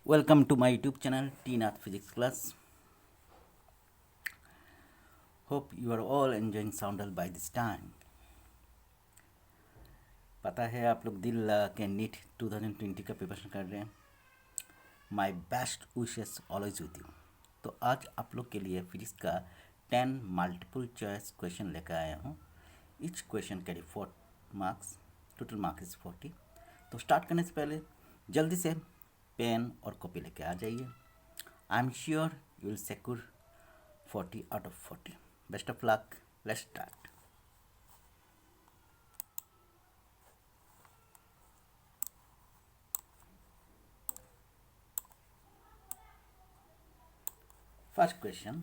Welcome to my YouTube channel T Nath Physics Class. Hope you are all enjoying Soundal by this time. पता है आप लोग दिल के नीट 2020 का प्रिपरेशन कर रहे हैं. My best wishes always with you. तो आज आप लोग के लिए फिजिक्स का 10 मल्टीपल चॉइस क्वेश्चन लेकर आया हूँ. Each question carry 4 marks. Total marks is 40. तो स्टार्ट करने से पहले जल्दी से पेन और कॉपी लेके आ जाइए. I am sure you will secure 40 out of 40. Best of luck. Let's start. First question.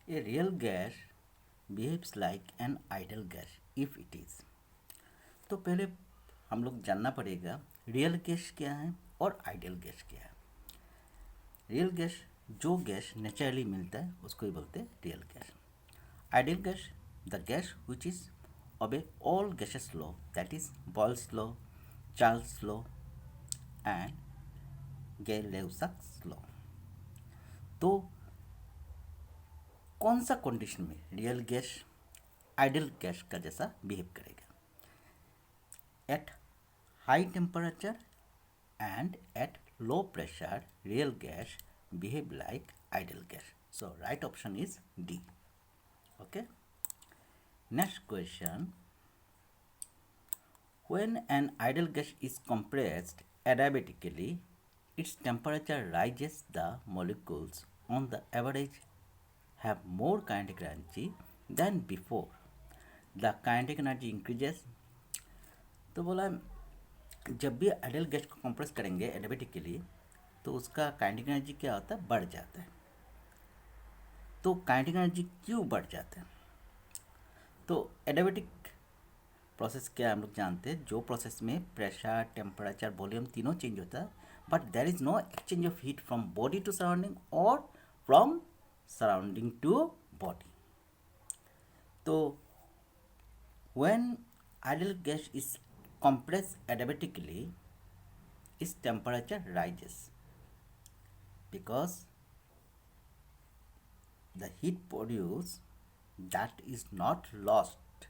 A real gas behaves like an ideal gas if it is. तो पहले हम लोग जानना पड़ेगा रियल गैस क्या है और आइडियल गैस क्या है. रियल गैस जो गैस नेचुरली मिलता है उसको ही बोलते हैं real gas. Ideal gas the gas which is obey all gases law, that is Boyle's law, Charles law and Gay-Lussac's law. तो कौन सा कंडीशन में रियल गैस आइडियल गैस का जैसा बिहेव करेगा? At high temperature and at low pressure real gas behave like ideal gas. So right option is D. Okay. Next question. When an ideal gas is compressed adiabatically, its temperature rises. The molecules on the average have more kinetic energy than before. The kinetic energy increases. तो बोला जब भी ideal gas को compress करेंगे adiabatically तो उसका kinetic energy क्या होता है? बढ़ जाता है. तो काइनेटिक एनर्जी क्यों बढ़ जाता है? तो एडियाबेटिक प्रोसेस क्या हम लोग जानते हैं, जो प्रोसेस में प्रेशर टेम्परेचर वॉल्यूम तीनों चेंज होता है but there is no exchange of heat from body to surrounding और फ्रॉम सराउंडिंग टू बॉडी. तो when ideal gas is compressed adiabatically its temperature rises because the heat produced that is not lost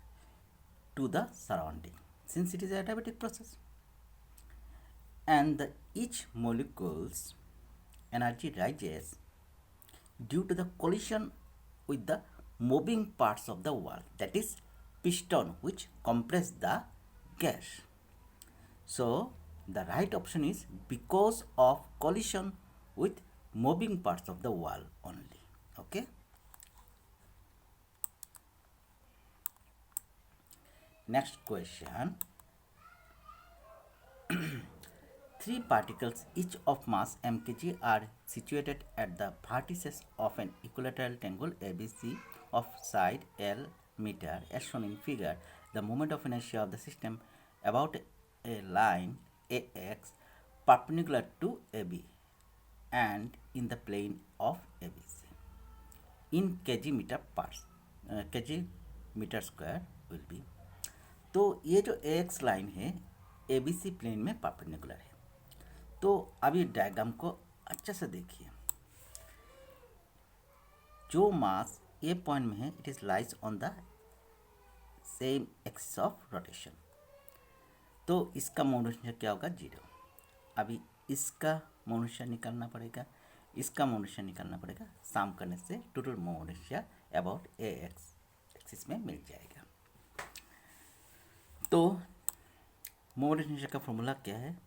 to the surrounding since it is a adiabatic process, and the each molecule's energy rises due to the collision with the moving parts of the wall, that is piston which compress the gas. So the right option is because of collision with moving parts of the wall only. Okay. Next question. Three particles each of mass mkg are situated at the vertices of an equilateral triangle ABC of side L meter as shown in figure. The moment of inertia of the system about a line AX perpendicular to AB and in the plane of ABC in kg meter parts kg meter square will be. तो ये जो AX line है ABC plane में perpendicular है. तो अब ये diagram को अच्छे से देखिए. जो मास ए पॉइंट में है it is lies on the same axis of rotation. तो इसका मोमेंट क्या होगा? 0. अभी इसका मोमेंट निकालना पड़ेगा, इसका मोमेंट निकालना पड़ेगा. सम करने से total moment about A x axis में मिल जाएगा. तो मोमेंट का फॉर्मूला क्या है?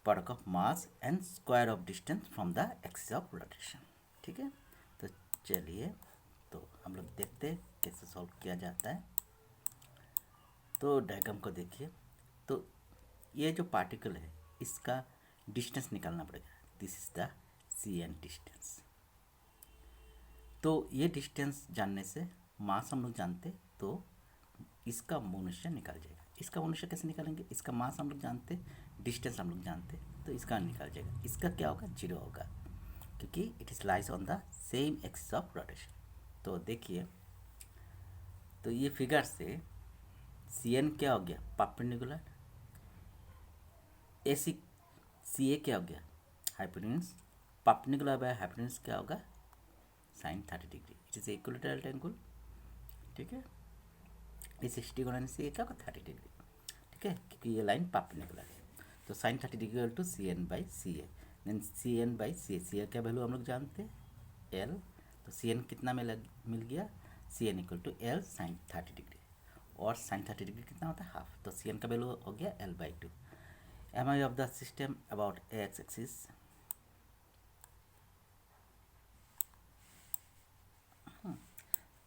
Product of mass and square of distance from the axis of rotation. ठीक है. तो चलिए तो हम लोग देखते हैं कैसे सॉल्व किया जाता है. तो डायग्राम को देखिए. तो ये जो पार्टिकल है इसका डिस्टेंस निकालना पड़ेगा. This is the CN distance. तो ये डिस्टेंस जानने से मास हम लोग जानते, तो इसका मोमेंट निकाल जाएगा. इसका मोमेंट कैसे निकालेंगे? इसका मास हम लोग जानते, डिस्टेंस हम लोग जानते, तो इसका निकाल जाएगा. इसका क्या होगा? 0 होगा क्योंकि it is lies on the same axis of rotation. तो देखिए तो ये फिगर से CN क्या हो गया? परपेंडिकुलर. AC सी ए क्या हो गया, हाइपोटेन्यूज, परपेंडिकुलर बाय हाइपोटेन्यूज क्या होगा, sine 30 degree. It is equilateral angle, ठीक है। ये 60 गुणा सी ए क्या होगा 30 डिग्री, ठीक है, क्योंकि ये लाइन परपेंडिकुलर है। तो sine 30 degree to C N by C A, then C N by C A, C A क्या वैल्यू हम लोग जानते हैं एल, तो सी एन कितना मिल गया, C N equal to L sine 30 degree, और साइन 30 डिग्री कितना होता है हाफ, तो सी एन का वैल्यू हो गया L by 2। M I of the system about X axis,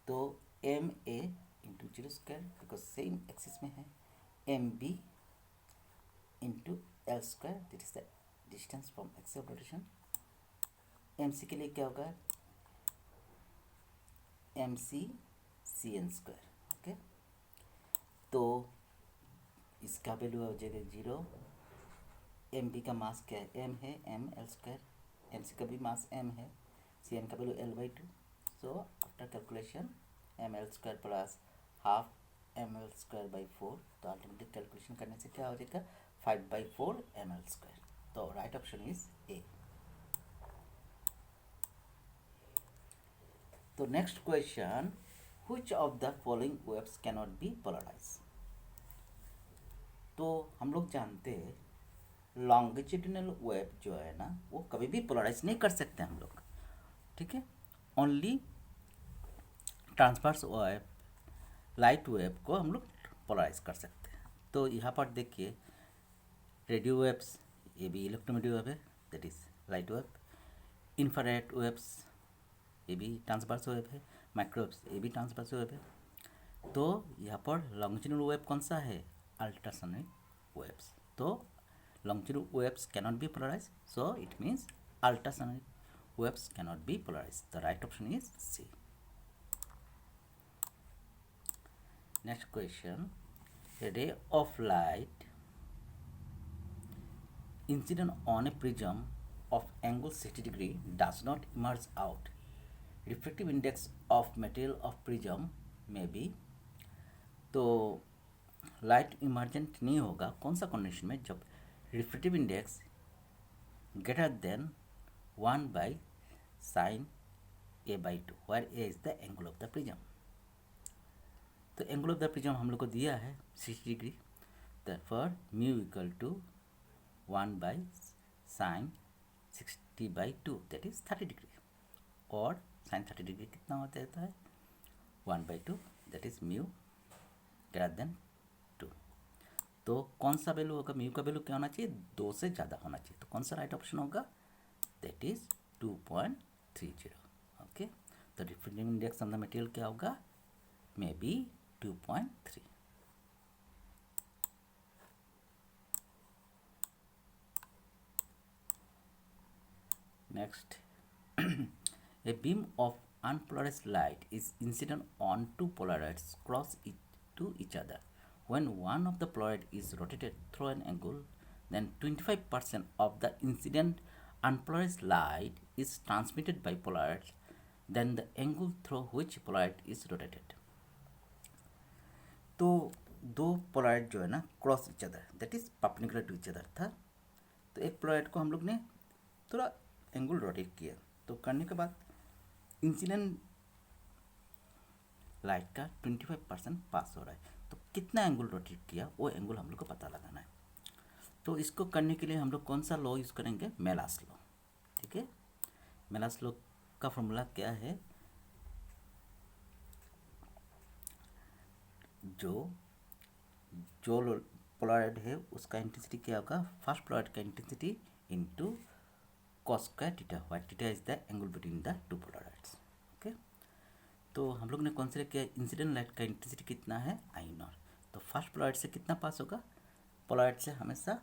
तो M A into zero square because same axis में है, M B into L square that is the distance from axis of rotation. M C के लिए क्या होगा, M C C N square, okay. तो इसका value हो जाएगा 0, एम बी का मास क्या है, एम है, M L square, M C का भी मास एम है, सी एन का value L by 2। So after calculation M L square plus half M L square by 4, तो अल्टीमेटली कैलकुलेशन करने से क्या हो जाएगा 5/4 एम एल स्क्वायर। तो राइट ऑप्शन इज ए। तो next question, which of the following waves cannot be polarized? तो हम लोग जानते हैं लॉन्गिट्यूडिनल वेव जो है ना वो कभी भी पोलराइज नहीं कर सकते हम लोग, ठीक है। Only transverse wave, light wave को हम लोग पोलराइज कर सकते हैं। तो यहाँ पर देखिए रेडियो वेव्स, ये भी इलेक्ट्रोमैग्नेटिक वेव है, that is light wave. Infrared waves, ये भी ट्रांसवर्स वेव है। माइक्रोवेव्स, ये भी ट्रांसवर्स वेव है। तो यहाँ पर लॉन्गिट्यूडिनल वेव कौन सा है, अल्ट्रासोनिक वेव्स। तो longitudinal waves cannot be polarized, so it means ultrasonic waves cannot be polarized. The right option is C. Next question, a ray of light incident on a prism of angle 60 degree does not emerge out. Refractive index of material of prism may be, तो light emergent नहीं होगा कौन सा condition में, जब refractive index greater than 1 by sine A by 2, where A is the angle of the prism. तो angle of the prism हम लोग को दिया है 60 degree, therefore mu equal to 1 by sine 60/2 that is 30 degree, और sine 30 degree कितना होता है 1/2 that is mu greater than 2। तो कौन सा वैल्यू होगा, म्यू का वैल्यू क्या होना चाहिए 2 से ज़्यादा होना चाहिए। तो कौन सा राइट ऑप्शन होगा, दैट इज 2.30, ओके। तो refractive index of the material क्या होगा, may be 2.3। Next, a beam of unpolarized light is incident on two polarities cross to each other. When one of the polarity is rotated through an angle, then 25% of the incident unpolarized light is transmitted by polarity, then the angle through which polarity is rotated. तो दो Polaroid जो है ना cross each other, that is perpendicular to each other था। तो एक Polaroid को हम लोग ने थोड़ा एंगल रोटेट किया, तो करने के बाद इंसिडेंट लाइट का 25% पास हो रहा है। तो कितना एंगल रोटेट किया वो एंगल हम लोग को पता लगाना है। तो इसको करने के लिए हम लोग कौन सा लॉ यूज़ करेंगे, मेलास लॉ, ठीक है। मेलास लॉ का फॉर्मूला क्या है, जो पोलराइड है उसका इंटेंसिटी क्या होगा, फर्स्ट पोलराइड का intensity into cos square theta, what theta is the angle between the two polaroids, okay. तो हम लोग ने कंसीडर किया इंसिडेंट लाइट का इंटेंसिटी कितना है आई नॉट। तो फर्स्ट पोलराइड से कितना पास होगा, पोलराइड से हमेशा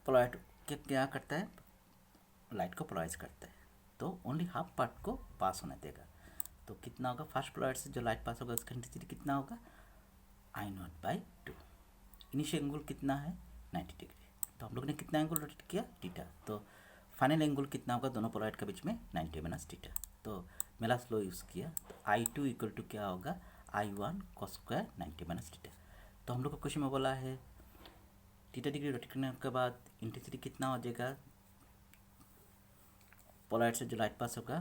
पोलराइड क्या करता है, लाइट को पोलराइज करता है, तो ओनली हाफ पार्ट को पास होने देगा। तो कितना होगा, फर्स्ट पोलराइड से जो लाइट पास होगा उसका इंटेंसिटी कितना होगा I0/2। इनिशियल एंगल कितना है 90 डिग्री। तो हम लोग ने कितना एंगल रोटेट किया थीटा, तो फाइनल एंगल कितना होगा दोनों पोलराइड के बीच में 90 माइनस थीटा। तो मेलास लॉ यूज़ किया, तो I2 इक्वल टू क्या होगा I1 cos square 90 minus theta. तो हम लोग को क्वेश्चन में बोला है थीटा डिग्री रोटेट करने के बाद इंटेंसिटी कितना हो जाएगा, पोलराइड से जो लाइट पास होगा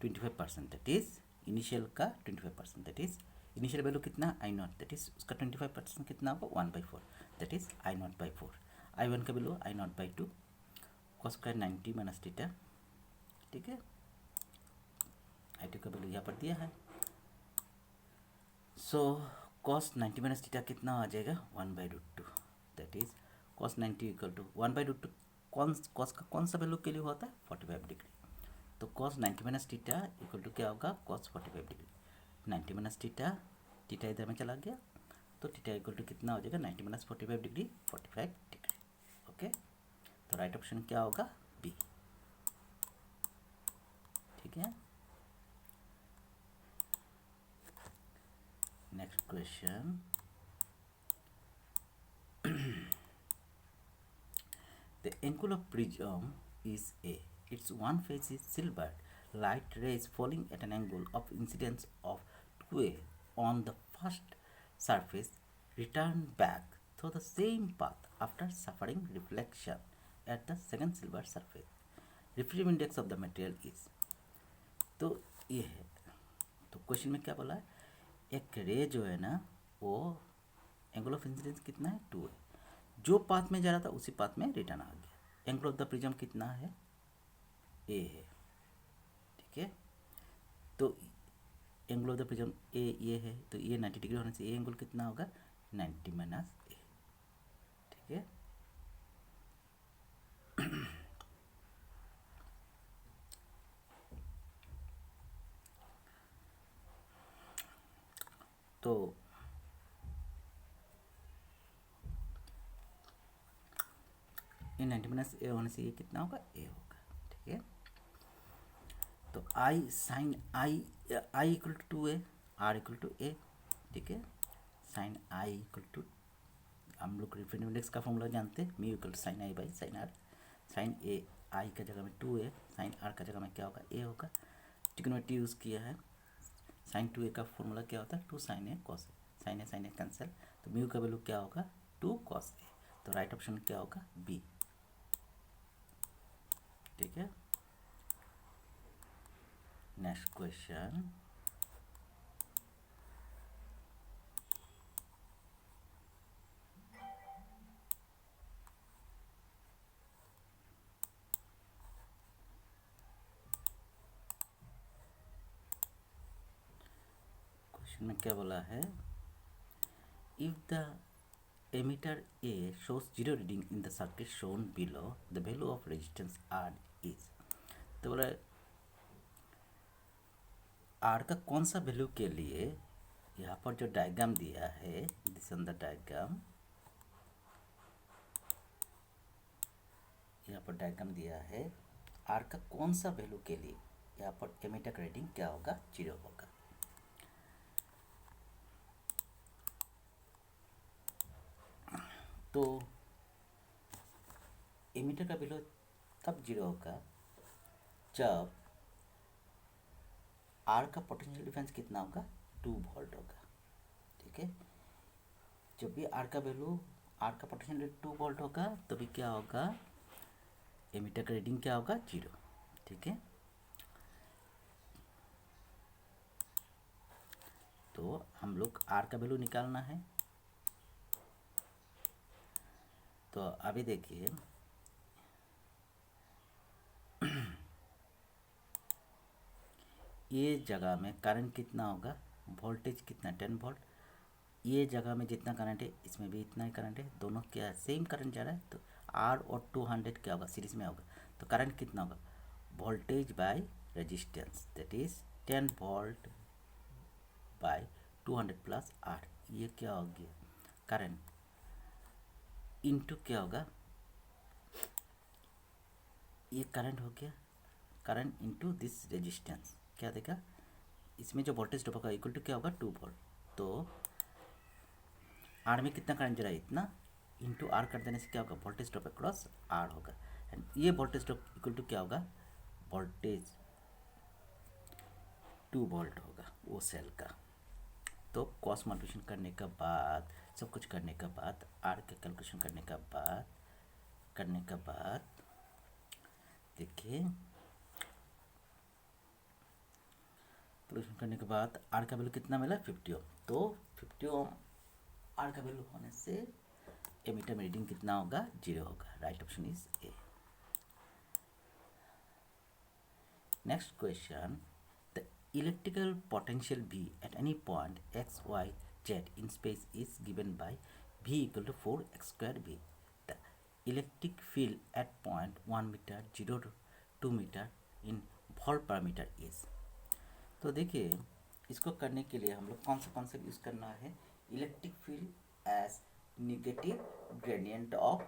25%, दैट इज इनिशियल का 25%, दैट इज इनिशियल वैल्यू कितना आई नॉट, दैट इज उसका 25% कितना होगा 1/4, that is I not by 4। I one का value I not by 2, cos square 90 minus theta, ठीक है। आई टू का वैल्यू यहाँ पर दिया है। सो कॉस 90 माइनस थीटा कितना आ जाएगा 1/√2, that is cos 90 equal to 1/√2। Cos का कौन सा वैल्यू के लिए होता है 45 डिग्री, तो cos 90 minus theta equal to क्या होगा cos 45 degree. 90 minus theta, theta इधर में चला गया तो थीटा इक्वल टू कितना हो जाएगा 90 माइनस 45 डिग्री 45 डिग्री, ओके। तो राइट ऑप्शन क्या होगा बी, ठीक है। Next question, the angle of prism is A. Its one face is silver. Light rays falling at an angle of incidence of 2A on the first surface return back through the same path after suffering reflection at the second silver surface. Refractive index of the material is. तो ये है, तो question में क्या बोला है, एक रे जो है ना वो एंगल ऑफ इंसिडेंस कितना है 2 है, जो पाथ में जा रहा था उसी पाथ में रिटर्न आ गया। एंगल ऑफ द प्रिज्म कितना है ए है, ठीक है। तो एंगल ऑफ द प्रिज्म ए ये है, तो ये 90 डिग्री होने से ए एंगल कितना होगा 90 माइनस ए, ठीक है। तो ये 90 माइनस ए होने से ये कितना होगा ए होगा, ठीक है। तो I sine I equal to A, R equal to A, ठीक है। साइन आई इक्वल टू, हम लोग रिफ्रेक्टिव इंडेक्स का फॉर्मूला जानते हैं, mu equal to sine I by sine R. Sine A I का जगह में 2a, साइन आर का जगह में क्या होगा ए होगा। ट्रिग्नोमेट्री यूज़ किया है, साइन 2a का फॉर्मूला क्या होता है 2 sign A cos A, sign A cancel, तो म्यू का वैल्यू क्या होगा 2 कॉस ए, तो राइट ऑप्शन क्या होगा बी, ठीक है। नेक्स्ट क्वेश्चन, क्वेश्चन में क्या बोला है, if the emitter A shows 0 reading in the circuit shown below, the value of resistance R is। तो बोला R का कौन सा वैल्यू के लिए, यहाँ पर जो डायग्राम दिया है दिस ऑन द डायग्राम, यहाँ पर डायग्राम दिया है R का कौन सा वैल्यू के लिए यहाँ पर एमिटर का रीडिंग क्या होगा 0 होगा। तो एमिटर का वैल्यू तब 0 होगा जब आर का पोटेंशियल डिफरेंस कितना होगा 2 वोल्ट होगा, ठीक है। जब भी आर का वैल्यू, आर का पोटेंशियल 2 वोल्ट होगा तो भी क्या होगा एमिटर का रीडिंग क्या होगा 0, ठीक है। तो हम लोग आर का वैल्यू निकालना है, तो अभी देखिए ये जगह में करंट कितना होगा, वोल्टेज कितना 10 वोल्ट, ये जगह में जितना करंट है इसमें भी इतना ही करंट है, दोनों क्या सेम करंट जा रहा है, तो आर और 200 क्या होगा सीरीज में होगा, तो करंट कितना होगा voltage by resistance, that is 10 volt by 200 plus R, ये क्या हो गया करंट इनटू क्या होगा, ये करंट हो गया करंट इनटू दिस रेजिस्टेंस, क्या देगा इसमें जो वोल्टेज ड्रॉप होगा इक्वल टू क्या होगा 2 वोल्ट, तो आर में कितना करंट जा रहा है इतना, इनटू आर कर देने से क्या होगा वोल्टेज ड्रॉप अक्रॉस आर होगा, एंड ये वोल्टेज ड्रॉप इक्वल टू क्या होगा वोल्टेज 2 वोल्ट होगा वो सेल का। तो क्रॉस मल्टीप्लिकेशन करने के बाद सब कुछ करने के बाद, आर का कैलकुलेशन करने के बाद देखिए, कैलकुलेशन करने के बाद आर का वैल्यू कितना मिला 50 ओम। तो 50 ओम आर का वैल्यू होने से एमीटर में रीडिंग कितना होगा, 0 होगा। Right option is a. Next question, the electrical potential V at any point x, y, z in space is given by V equal to 4x square V. The electric field at point 1 meter 0 to 2 meter in volt per meter is. तो देखिए, इसको करने के लिए हम लोग कौन सा कॉन्सेप्ट यूज़ करना है, electric field as negative gradient of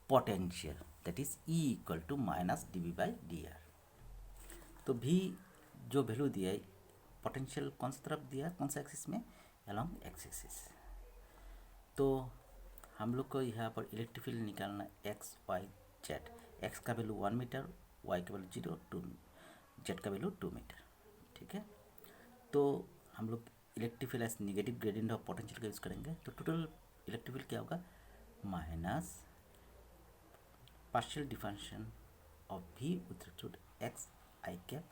potential, that is E equal to minus dV/dr। तो भी जो वैल्यू दिया है, पोटेंशियल कौन सी तरफ दिया है, कौन सा एक्सिस में, अलॉन्ग एक्स एक्सिस। तो हम लोग को यहाँ पर इलेक्ट्रिक फील्ड निकालना एक्स वाई जेड। एक्स का वैल्यू 1 मीटर, वाई का वैल्यू 0, 2, जेड का वैल्यू 2 मीटर। ठीक है, तो हम लोग electric field as negative gradient of potential का यूज़ करेंगे। तो टोटल इलेक्ट्रिक फील्ड क्या होगा, minus partial differentiation of V with respect to X I cap,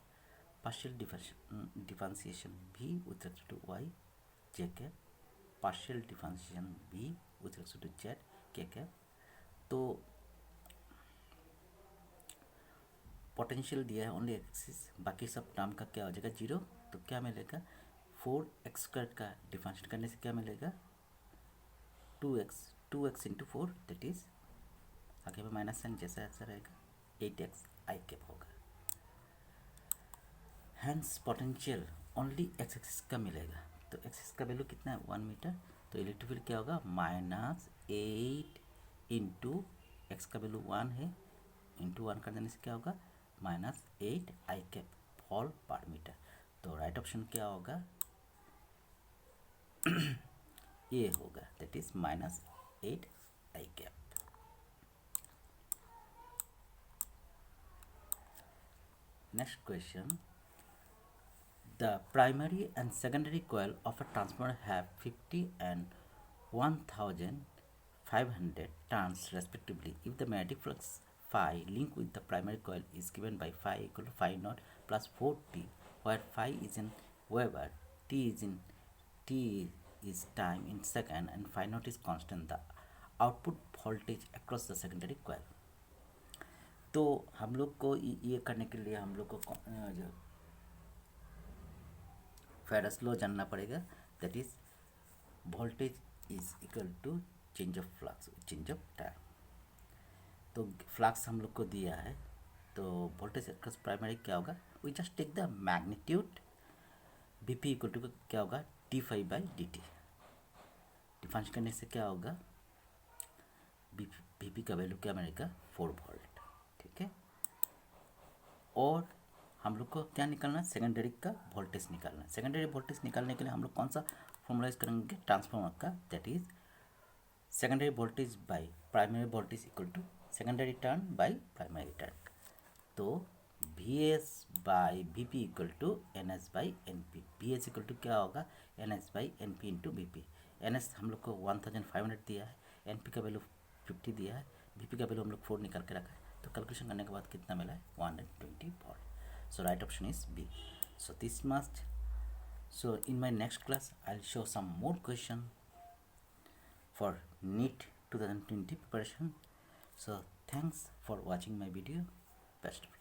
partial differentiation V with respect to y j cap, partial differentiation V with respect to z k cap। तो potential दिया है only axis, बाकी सब term का क्या हो जाएगा 0। तो क्या मिलेगा, 4x² का डिफरेंशिएट करने से क्या मिलेगा, 2x इंटू 4 दैट इज आगे में माइनस साइन जैसा ऐसा रहेगा, 8x आई कैप होगा। Hence potential only X axis का मिलेगा। तो एक्स एक्सिस का वैल्यू कितना है, 1 मीटर। तो इलेक्ट्रिक फील्ड क्या होगा, -8 इंटू एक्स का वैल्यू 1 है, इंटू 1 कर देने से क्या होगा, -8 आई कैप वोल्ट पर मीटर। तो राइट ऑप्शन क्या होगा, ये होगा, that is -8 I cap. Next question, the primary and secondary coil of a transformer have 50 and 1500 turns respectively. If the magnetic flux phi linked with the primary coil is given by phi equal to phi naught plus 4t, where phi is in Weber, t is time in second, and phi naught is constant, the output voltage across the secondary coil. तो हम लोग को ये करने के लिए हम लोग को जो फेराडे लॉ जानना पड़ेगा, that is voltage is equal to change of flux change of time. तो फ्लक्स हम लोग को दिया है, तो वोल्टेज अक्रॉस प्राइमरी क्या होगा, we just take the magnitude, BP equal to क्या होगा, d∅/dt। डिफरेंस करने से क्या होगा, बीपी का वैल्यू क्या मिलेगा, 4 वोल्ट। ठीक है, और हम लोग को क्या निकालना है, सेकेंडरी का वोल्टेज निकालना है। सेकेंडरी वोल्टेज निकालने के लिए हम लोग कौन सा फॉर्मूलाइज करेंगे, ट्रांसफार्मर का, that is secondary voltage by primary voltage equal to secondary turn by primary turn. तो VS by VP equal to NS by NP। VS equal to क्या होगा, NS by NP into BP। NS हम लोग को 1500 दिया है, NP का value 50 दिया है, BP का वैल्यू हम लोग 4 निकाल के रखा है। तो कैलकुलेशन करने के बाद कितना मिला है, 120 volt. So right option is B. So this must. So in my next class I'll show some more question for NEET 2020 preparation. So thanks for watching my video. Best of luck.